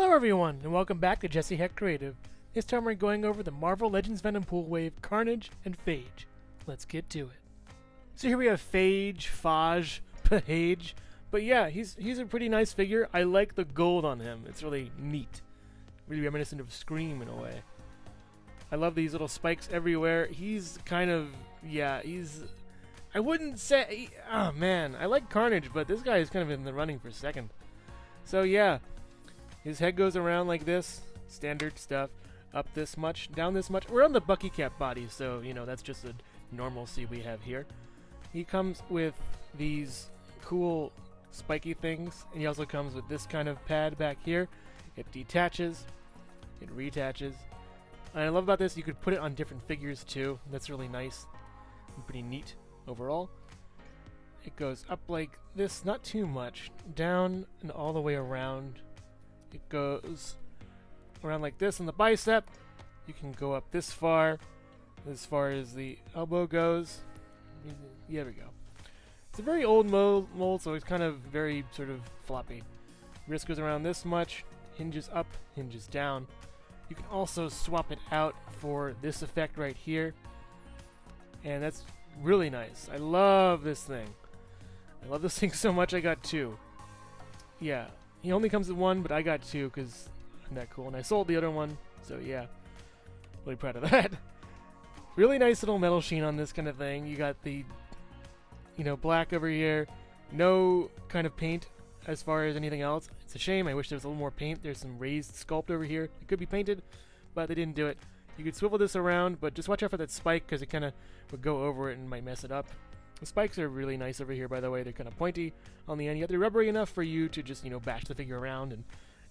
Hello everyone, and welcome back to Jesse Heck Creative. This time we're going over the Marvel Legends Venom Pool Wave Carnage and Phage. Let's get to it. So here we have Phage, Phage, but yeah, he's a pretty nice figure. I like the gold on him. It's really neat. Really reminiscent of Scream in a way. I love these little spikes everywhere. He's kind of, I wouldn't say, oh man, I like Carnage, but this guy is kind of in the running for second. So yeah. His head goes around like this, standard stuff, up this much, down this much. We're on the Bucky Cap body, so, you know, that's just a normalcy we have here. He comes with these cool spiky things, and he also comes with this kind of pad back here. It detaches, it reattaches. And I love about this, you could put it on different figures too. That's really nice and pretty neat overall. It goes up like this, not too much, down and all the way around. It goes around like this on the bicep. You can go up this far as the elbow goes. There we go. It's a very old mold, so it's kind of very sort of floppy. Wrist goes around this much, hinges up, hinges down. You can also swap it out for this effect right here. And that's really nice. I love this thing. I love this thing so much I got two. Yeah. He only comes with one, but I got two because I'm that cool. And I sold the other one, so yeah. Really proud of that. Really nice little metal sheen on this kind of thing. You got the, black over here. No kind of paint as far as anything else. It's a shame. I wish there was a little more paint. There's some raised sculpt over here. It could be painted, but they didn't do it. You could swivel this around, but just watch out for that spike because it kind of would go over it and might mess it up. The spikes are really nice over here, by the way. They're kind of pointy on the end. Yet they're rubbery enough for you to just, bash the figure around and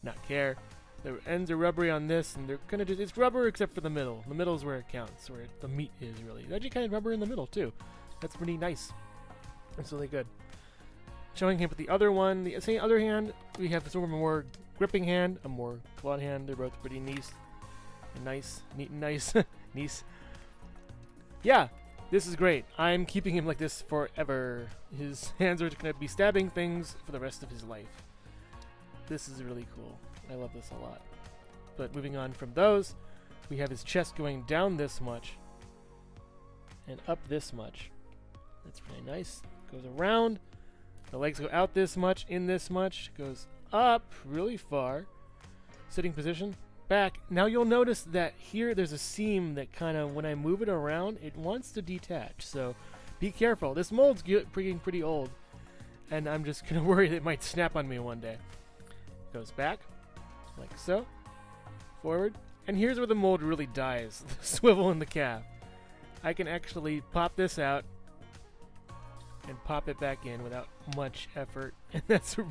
not care. The ends are rubbery on this, and they're kind of just, it's rubber except for the middle. The middle is where it counts, where the meat is, really. It's actually kind of rubber in the middle, too. That's pretty nice. That's really good. Showing him with the other one, the same other hand, we have sort of a more gripping hand, a more clawed hand. They're both pretty nice. Neat and nice. Nice. Yeah. This is great. I'm keeping him like this forever. His hands are going to be stabbing things for the rest of his life. This is really cool. I love this a lot. But moving on from those, we have his chest going down this much and up this much. That's pretty nice. Goes around. The legs go out this much, in this much. Goes up really far. Sitting position. Back. Now you'll notice that here there's a seam that kind of, when I move it around, it wants to detach. So be careful. This mold's getting pretty old, and I'm just kind of worried it might snap on me one day. Goes back, like so. Forward. And here's where the mold really dies. The swivel in the calf. I can actually pop this out and pop it back in without much effort. And that's a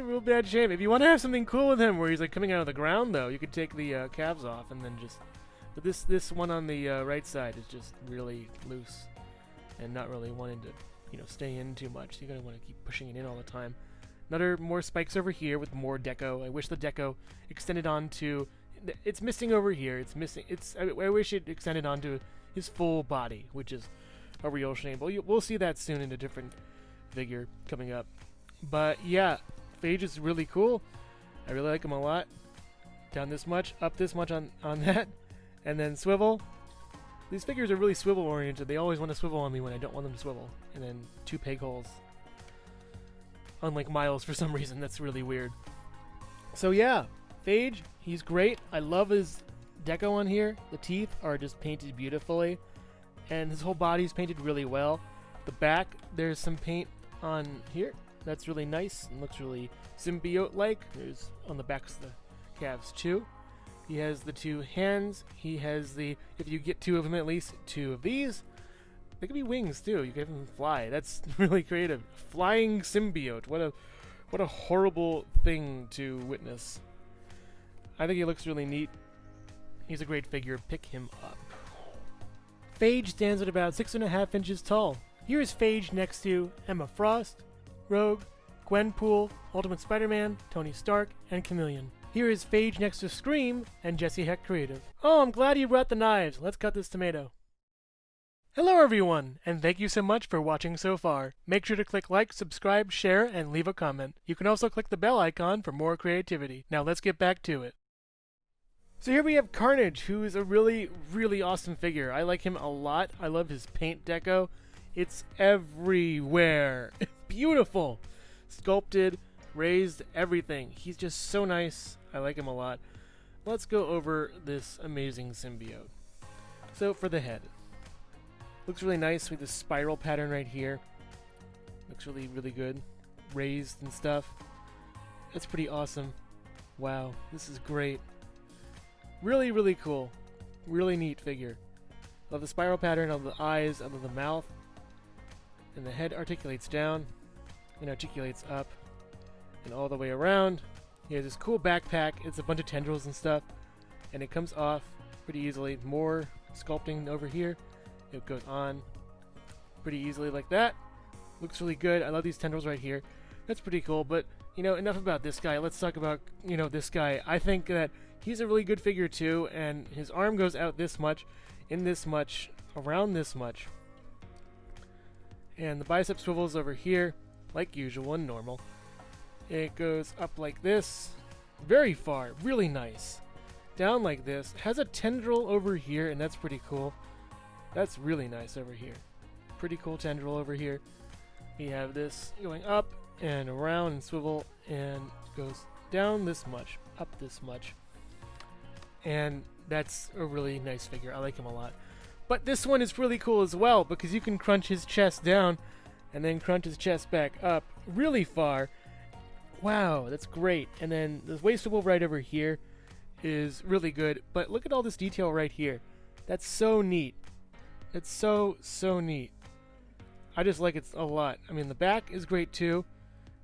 real bad shame. If you want to have something cool with him where he's like coming out of the ground, though, you could take the calves off and then just... But this one on the right side is just really loose and not really wanting to, stay in too much. You're going to want to keep pushing it in all the time. More spikes over here with more deco. I wish the deco extended onto... It's missing over here. It's missing... I wish it extended onto his full body, which is a real shame. But we'll see that soon in a different figure coming up. But yeah... Phage is really cool. I really like him a lot. Down this much, up this much on that, and then swivel. These figures are really swivel oriented. They always want to swivel on me when I don't want them to swivel. And then two peg holes. Unlike Miles for some reason. That's really weird. So yeah, Phage, he's great. I love his deco on here. The teeth are just painted beautifully. And his whole body's painted really well. The back, there's some paint on here. That's really nice and looks really symbiote-like. There's on the backs of the calves too. He has the two hands. He has the, if you get two of them at least, two of these. They could be wings too. You can have them fly. That's really creative. Flying symbiote. What a horrible thing to witness. I think he looks really neat. He's a great figure. Pick him up. Phage stands at about 6.5 inches tall. Here is Phage next to Emma Frost, Rogue, Gwenpool, Ultimate Spider-Man, Tony Stark, and Chameleon. Here is Phage next to Scream and Jesse Heck Creative. Oh, I'm glad you brought the knives. Let's cut this tomato. Hello everyone, and thank you so much for watching so far. Make sure to click like, subscribe, share, and leave a comment. You can also click the bell icon for more creativity. Now let's get back to it. So here we have Carnage, who is a really, really awesome figure. I like him a lot. I love his paint deco. It's everywhere. It's beautiful. Sculpted, raised, everything. He's just so nice. I like him a lot. Let's go over this amazing symbiote. So for the head. Looks really nice with the spiral pattern right here. Looks really, really good. Raised and stuff. That's pretty awesome. Wow, this is great. Really, really cool. Really neat figure. Love the spiral pattern of the eyes, of the mouth. And the head articulates down and articulates up and all the way around. He has this cool backpack. It's a bunch of tendrils and stuff. And it comes off pretty easily. More sculpting over here. It goes on pretty easily like that. Looks really good. I love these tendrils right here. That's pretty cool. But, you know, enough about this guy. Let's talk about, you know, this guy. I think that he's a really good figure too. And his arm goes out this much, in this much, around this much. And the bicep swivels over here, like usual and normal. It goes up like this, very far, really nice. Down like this. Has a tendril over here, and that's pretty cool. That's really nice over here. Pretty cool tendril over here. We have this going up and around and swivel and goes down this much, up this much. And that's a really nice figure. I like him a lot. But this one is really cool as well because you can crunch his chest down and then crunch his chest back up really far. Wow, that's great. And then the waist swivel right over here is really good. But look at all this detail right here. That's so neat. It's so, so neat. I just like it a lot. I mean, the back is great too.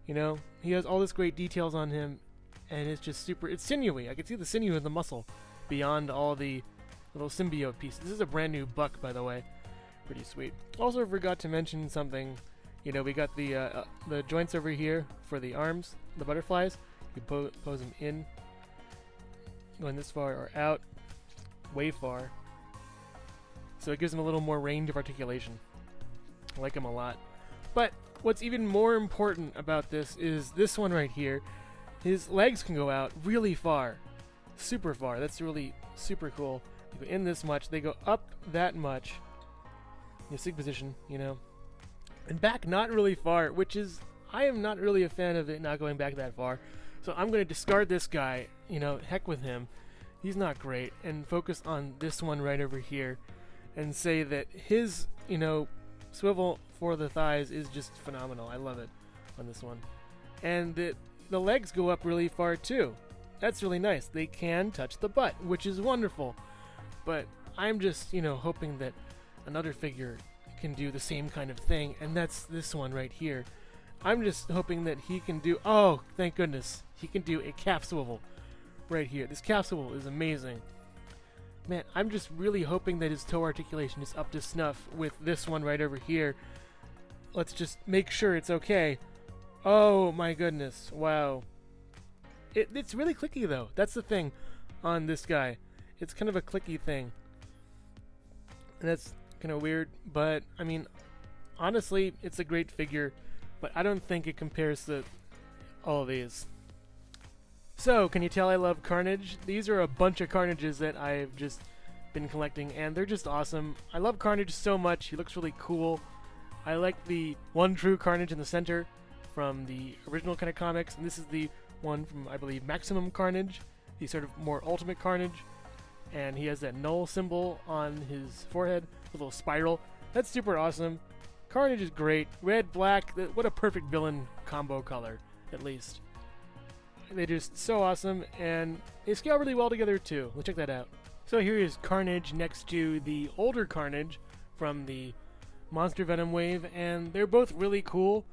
You know, he has all this great details on him, and it's just super, it's sinewy. I can see the sinew of the muscle beyond all the little symbiote pieces. This is a brand new buck, by the way. Pretty sweet. Also forgot to mention something. You know, we got the joints over here for the arms, the butterflies. You pose them in, going this far or out, way far. So it gives him a little more range of articulation. I like him a lot. But what's even more important about this is this one right here. His legs can go out really far. Super far. That's really super cool. They go in this much. They go up that much. In a sig position, you know. And back not really far, which is... I am not really a fan of it not going back that far. So I'm going to discard this guy. You know, heck with him. He's not great. And focus on this one right over here. And say that his, you know, swivel for the thighs is just phenomenal. I love it on this one. And the legs go up really far too. That's really nice. They can touch the butt, which is wonderful. But I'm just, you know, hoping that another figure can do the same kind of thing, and that's this one right here. I'm just hoping that he can do... Oh, thank goodness. He can do a calf swivel right here. This calf swivel is amazing. Man, I'm just really hoping that his toe articulation is up to snuff with this one right over here. Let's just make sure it's okay. Oh my goodness. Wow. It's really clicky though. That's the thing on this guy. It's kind of a clicky thing. And that's kind of weird, but I mean, honestly, it's a great figure, but I don't think it compares to all of these. So, can you tell I love Carnage? These are a bunch of Carnages that I've just been collecting, and they're just awesome. I love Carnage so much. He looks really cool. I like the one true Carnage in the center from the original kind of comics, and this is the one from, I believe, Maximum Carnage, the sort of more ultimate Carnage. And he has that null symbol on his forehead, a little spiral. That's super awesome. Carnage is great. Red, black, what a perfect villain combo color, at least. They're just so awesome, and they scale really well together too. Let's check that out. So here is Carnage next to the older Carnage from the Monster Venom wave, and they're both really cool.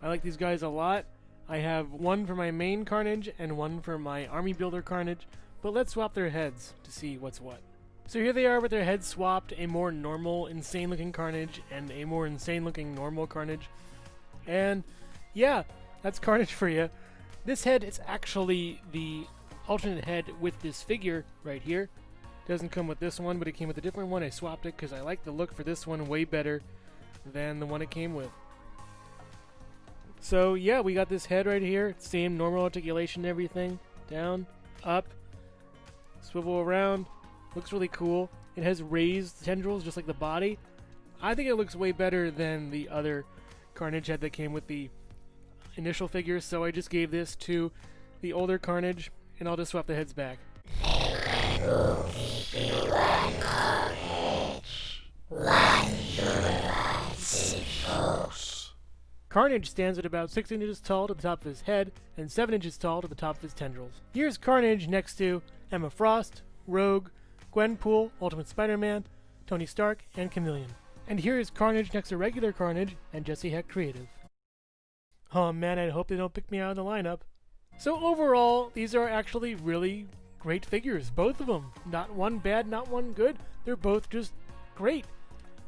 I like these guys a lot. I have one for my main Carnage and one for my Army Builder Carnage, but let's swap their heads to see what's what. So here they are with their heads swapped, a more normal, insane-looking Carnage and a more insane-looking normal Carnage. And yeah, that's Carnage for you. This head is actually the alternate head with this figure right here. Doesn't come with this one, but it came with a different one. I swapped it because I like the look for this one way better than the one it came with. So yeah, we got this head right here. Same normal articulation and everything. Down, up, swivel around. Looks really cool. It has raised tendrils just like the body. I think it looks way better than the other Carnage head that came with the initial figure, so I just gave this to the older Carnage, and I'll just swap the heads back. Carnage stands at about 6 inches tall to the top of his head and 7 inches tall to the top of his tendrils. Here's Carnage next to Emma Frost, Rogue, Gwenpool, Ultimate Spider-Man, Tony Stark, and Chameleon. And here is Carnage next to regular Carnage and Jesse Heck Creative. Oh man, I hope they don't pick me out of the lineup. So overall, these are actually really great figures, both of them. Not one bad, not one good. They're both just great.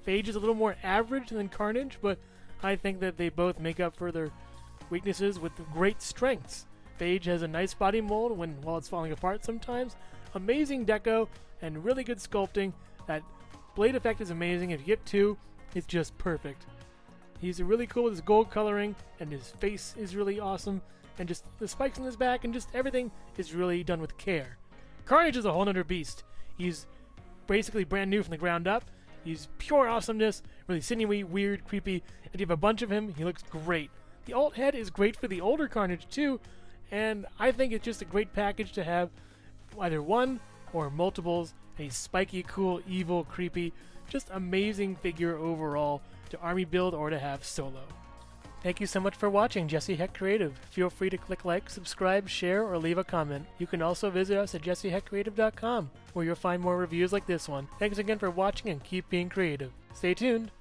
Phage is a little more average than Carnage, but I think that they both make up for their weaknesses with great strengths. Phage has a nice body mold while it's falling apart sometimes, amazing deco, and really good sculpting. That blade effect is amazing. If you get two, it's just perfect. He's really cool with his gold coloring, and his face is really awesome, and just the spikes on his back, and just everything is really done with care. Carnage is a whole nother beast. He's basically brand new from the ground up. He's pure awesomeness, really sinewy, weird, creepy, and you have a bunch of him, he looks great. The alt head is great for the older Carnage too, and I think it's just a great package to have either one or multiples. A spiky, cool, evil, creepy, just amazing figure overall to army build or to have solo. Thank you so much for watching Jesse Heck Creative. Feel free to click like, subscribe, share, or leave a comment. You can also visit us at jesseheckcreative.com, where you'll find more reviews like this one. Thanks again for watching and keep being creative. Stay tuned!